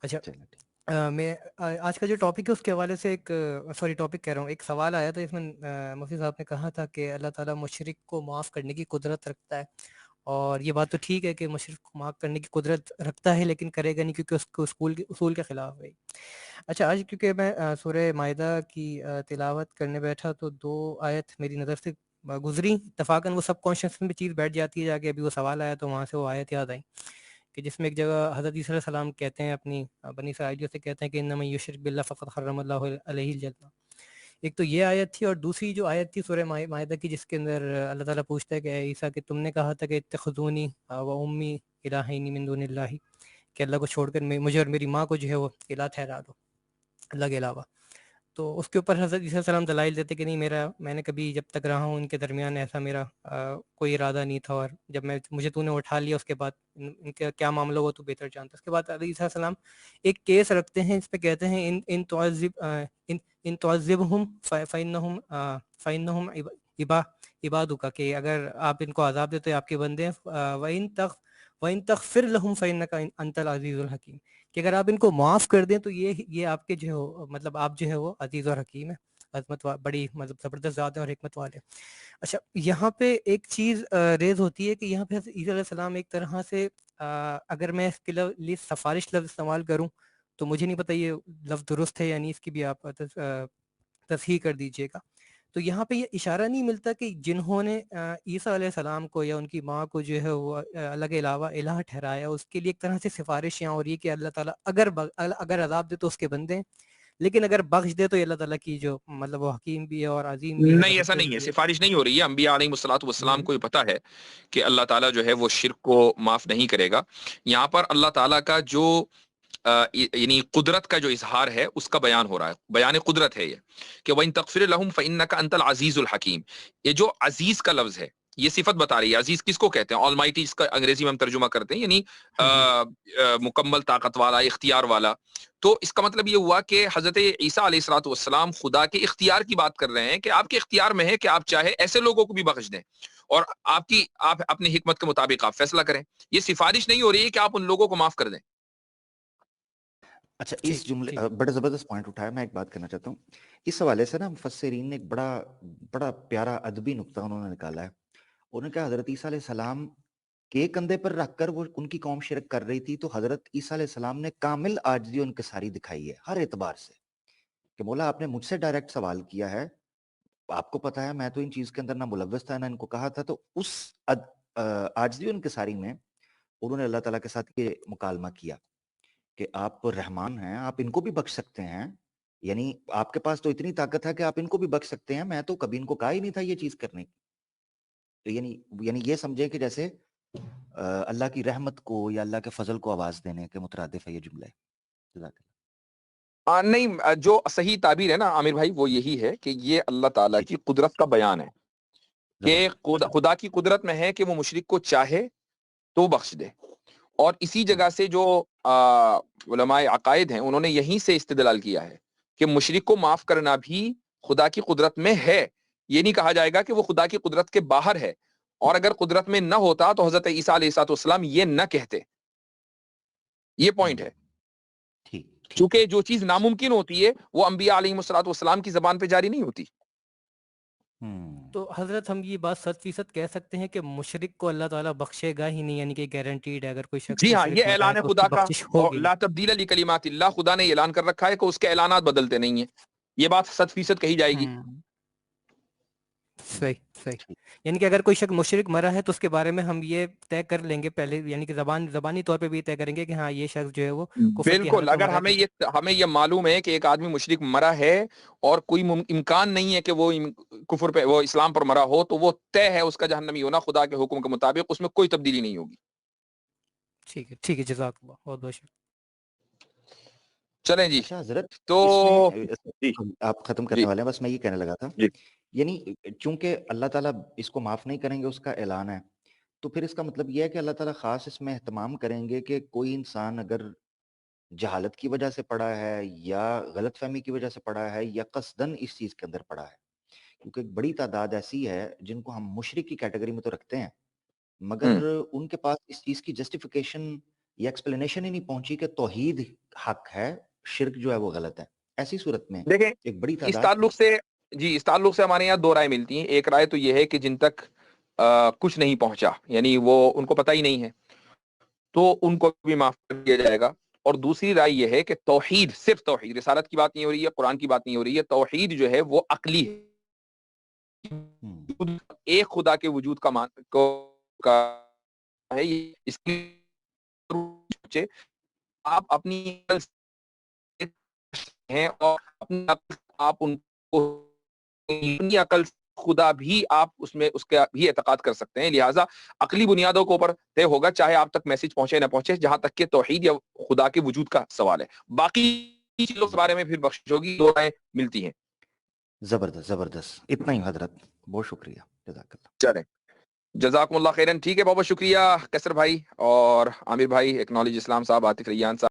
اچھا چلیں ٹھیک۔ میں آج کا جو ٹاپک ہے اس کے حوالے سے ایک سوری ٹاپک کہہ رہا ہوں، ایک سوال آیا تھا، اس میں مفتی صاحب نے کہا تھا کہ اللہ تعالیٰ مشرک کو معاف کرنے کی قدرت رکھتا ہے، اور یہ بات تو ٹھیک ہے کہ مشرک کو معاف کرنے کی قدرت رکھتا ہے، لیکن کرے گا نہیں کیونکہ اس کو اصول کے خلاف ہے۔ اچھا، آج کیونکہ میں سورہ مائدہ کی تلاوت کرنے بیٹھا تو دو آیت میری نظر سے گزری، اتفاقاً وہ سب کانشیس میں چیز بیٹھ جاتی ہے، جا کے ابھی وہ سوال آیا تو وہاں سے وہ آیت یاد آئی کہ جس میں ایک جگہ حضرت عیسیٰ علیہ السلام کہتے ہیں اپنی بنی اسرائیلیوں سے، کہتے ہیں کہ انما یشرک باللہ فقد حرم اللہ علیہ الجنہ۔ ایک تو یہ آیت تھی، اور دوسری جو آیت تھی سورہ مائدہ کی، جس کے اندر اللہ تعالیٰ پوچھتا ہے کہ اے عیسیٰ کہ تم نے کہا تھا کہ اتخذونی و امی الہین من دون اللہ، کہ اللہ کو چھوڑ کر مجھے اور میری ماں کو جو ہے وہ الہ ٹھہرا دو اللہ کے علاوہ۔ تو اس کے اوپر حضرت عیسیٰ علیہ السلام دلائل دیتے کہ نہیں، میں نے کبھی جب تک رہا ہوں ان کے درمیان ایسا میرا کوئی ارادہ نہیں تھا، اور جب مجھے تو نے اٹھا لیا اس کے بعد ان کا کیا معاملہ ہوا تو بہتر جانتا۔ اس کے بعد حضرت عیسیٰ علیہ السلام ایک کیس رکھتے ہیں، اس پہ کہتے ہیں ان تعذبہم فإنہم عبادک، کہ اگر آپ ان کو عذاب دیتے آپ کے بندے ہیں، وَإِن تغفر لهم فإنك أنت العزیز الحکیم، کہ اگر آپ ان کو معاف کر دیں تو یہ آپ کے جو ہے مطلب آپ جو ہے وہ عزیز اور حکیم ہے، عظمت بڑی مطلب زبردست ذات ہے اور حکمت والے۔ اچھا، یہاں پہ ایک چیز ریز ہوتی ہے کہ یہاں پہ حضرت عیسیٰ علیہ السلام ایک طرح سے اگر میں اس کے لیے سفارش لفظ استعمال کروں تو مجھے نہیں پتہ یہ لفظ درست ہے یا نہیں، اس کی بھی آپ تصحیح کر دیجئے گا۔ تو یہاں پہ یہ اشارہ نہیں ملتا کہ جنہوں نے عیسیٰ علیہ السلام کو یا ان کی ماں کو جو ہے وہ اللہ کے علاوہ الہ ٹھہرایا، اس کے لیے ایک طرح سے سفارش یہاں ہو رہی ہے کہ اللہ تعالیٰ اگر عذاب دے تو اس کے بندے ہیں، لیکن اگر بخش دے تو یہ اللہ تعالیٰ کی جو مطلب وہ حکیم بھی ہے اور عظیم بھی ہے، نہیں، ایسا نہیں زبردست ہے، بھی ہے۔ سفارش نہیں ہو رہی ہے۔ انبیاء علیہ الصلوۃ والسلام ہوں کو یہ پتہ ہے کہ اللہ تعالیٰ جو ہے وہ شرک کو معاف نہیں کرے گا۔ یہاں پر اللہ تعالیٰ کا جو یعنی قدرت کا جو اظہار ہے اس کا بیان ہو رہا ہے، بیان قدرت ہے یہ کہ وَإِن تَغْفِرْ لَهُمْ فَإِنَّكَ أَنْتَ الْعَزِيزُ الْحَكِيمُ۔ یہ جو عزیز کا لفظ ہے یہ صفت بتا رہی ہے۔ عزیز کس کو کہتے ہیں؟ آل مائٹی، اس کا انگریزی میں ہم ترجمہ کرتے ہیں، یعنی مکمل طاقت والا، اختیار والا۔ تو اس کا مطلب یہ ہوا کہ حضرت عیسیٰ علیہ الصلوۃ والسلام خدا کے اختیار کی بات کر رہے ہیں کہ آپ کے اختیار میں ہے کہ آپ چاہے ایسے لوگوں کو بھی بخش دیں، اور آپ اپنی حکمت کے مطابق آپ فیصلہ کریں۔ یہ سفارش نہیں ہو رہی ہے کہ آپ ان لوگوں کو معاف کر دیں۔ اچھا، اس ٹھیک جملے ٹھیک بڑا زبردست پوائنٹ اٹھایا، میں ایک بات کرنا چاہتا ہوں اس حوالے سے نا۔ مفسرین نے ایک بڑا پیارا ادبی نقطہ انہوں نے نکالا ہے۔ انہوں نے کہا حضرت عیسیٰ علیہ السلام کے کندھے پر رکھ کر وہ ان کی قوم شرک کر رہی تھی، تو حضرت عیسیٰ علیہ السلام نے کامل عاجزی و انکساری دکھائی ہے ہر اعتبار سے، کہ مولا آپ نے مجھ سے ڈائریکٹ سوال کیا ہے، آپ کو پتا ہے میں تو ان چیز کے اندر نہ ملوث تھا نہ ان کو کہا تھا۔ تو اس عاجزی و انکساری میں انہوں نے اللہ تعالیٰ کے ساتھ یہ مکالمہ کیا کہ آپ رحمان ہیں، آپ ان کو بھی بخش سکتے ہیں، یعنی آپ کے پاس تو اتنی طاقت ہے کہ آپ ان کو بھی بخش سکتے ہیں، میں تو کبھی ان کو کہا ہی نہیں تھا یہ چیز کرنے کی۔ تو یعنی یہ سمجھیں کہ جیسے اللہ کی رحمت کو یا اللہ کے فضل کو آواز دینے کے مترادف ہے یہ جملہ ہے۔ جزاک اللہ۔ نہیں، جو صحیح تعبیر ہے نا عامر بھائی وہ یہی ہے کہ یہ اللہ تعالیٰ جی کی قدرت کا بیان ہے کہ زبردست۔ خدا کی قدرت میں ہے کہ وہ مشرک کو چاہے تو بخش دے۔ اور اسی جگہ سے جو علماء عقائد ہیں انہوں نے یہیں سے استدلال کیا ہے کہ مشرک کو معاف کرنا بھی خدا کی قدرت میں ہے۔ یہ نہیں کہا جائے گا کہ وہ خدا کی قدرت کے باہر ہے، اور اگر قدرت میں نہ ہوتا تو حضرت عیسیٰ علیہ الصلوۃ والسلام یہ نہ کہتے۔ یہ پوائنٹ ہے، ٹھیک ٹھیک چونکہ جو چیز ناممکن ہوتی ہے وہ انبیاء علیہ الصلوۃ والسلام کی زبان پہ جاری نہیں ہوتی۔ تو حضرت ہم یہ بات 100% کہہ سکتے ہیں کہ مشرک کو اللہ تعالیٰ بخشے گا ہی نہیں، یعنی کہ گارنٹیڈ ہے، اگر کوئی شخص جی ہاں، مشرک یہ مرا ہے اعلان ہے تو اس خدا کی کا، بخشش اور ہوگی لا نہیں۔ تبدیل لکلمات اللہ، خدا نے اعلان کر رکھا ہے کہ اس کے اعلانات بدلتے نہیں ہیں۔ یہ بات 100% کہی جائے گی۔ صحیح صحیح، یعنی کہ اگر کوئی شخص مشرک مرا ہے تو اس کے بارے میں ہم یہ طے کر لیں گے پہلے، یعنی کہ زبانی طور پہ بھی طے کریں گے کہ ہاں یہ شخص جو ہے وہ کفر کی بالکل، حالت میں اگر مرا ہے، کیونکہ ہمیں یہ معلوم ہے کہ ایک آدمی مشرک مرا ہے اور کوئی امکان نہیں ہے کہ وہ کفر پہ، وہ اسلام پر مرا ہو، تو وہ طے ہے اس کا جہنمی ہونا خدا کے حکم کے مطابق، اس میں کوئی تبدیلی نہیں ہوگی۔ ٹھیک ہے، جزاک اللہ، بہت بہت شکریہ۔ چلیں جی، اچھا حضرت، تو اس میں جی آپ ختم جی کرنے والے ہیں، بس میں یہ کہنے لگا تھا، جی یعنی چونکہ اللہ تعالیٰ اس کو معاف نہیں کریں گے، اس کا اعلان ہے، تو پھر اس کا مطلب یہ ہے کہ اللہ تعالیٰ خاص اس میں اہتمام کریں گے کہ کوئی انسان اگر جہالت کی وجہ سے پڑا ہے یا غلط فہمی کی وجہ سے پڑا ہے یا قصدن اس چیز کے اندر پڑا ہے، کیونکہ ایک بڑی تعداد ایسی ہے جن کو ہم مشرک کی کیٹیگری میں تو رکھتے ہیں، مگر ہوں ان کے پاس اس چیز کی جسٹیفیکیشن یہ ایکسپلینیشن ہی نہیں پہنچی کہ توحید حق ہے، شرک جو ہے وہ غلط ہے. ایسی صورت میں دیکھیں ایک بڑی اس تعداد تعلق سے اس تعلق سے ہمارے یہاں دو رائے ملتی ہیں. ایک رائے تو یہ ہے کہ جن تک کچھ نہیں پہنچا، یعنی وہ ان کو پتہ ہی نہیں ہے، تو ان کو بھی معاف کر دیا جائے گا. اور دوسری رائے یہ ہے کہ توحید، صرف توحید، رسالت کی بات نہیں ہو رہی ہے، قرآن کی بات نہیں ہو رہی ہے، توحید جو ہے وہ عقلی ہے. ایک خدا کے وجود کا ہے. اس کی آپ اپنی عقل سے ہیں اور اپنی عقل آپ ان کو اپنی عقل خدا بھی آپ اس کا بھی اعتقاد کر سکتے ہیں. لہٰذا عقلی بنیادوں کے اوپر طے ہوگا، چاہے آپ تک میسج پہنچے نہ پہنچے، جہاں تک کہ توحید یا خدا کے وجود کا سوال ہے. باقی چیزوں کے بارے میں پھر بخشش ہوگی، دو رائے ملتی ہیں. زبردست زبردست، اتنا ہی حضرت، بہت شکریہ، جزاک اللہ. چلیں، جزاکم اللہ خیرن. ٹھیک ہے، بہت بہت شکریہ کیسر بھائی اور عامر بھائی، ایکنالج اسلام صاحب، عاطف ریان صاحب.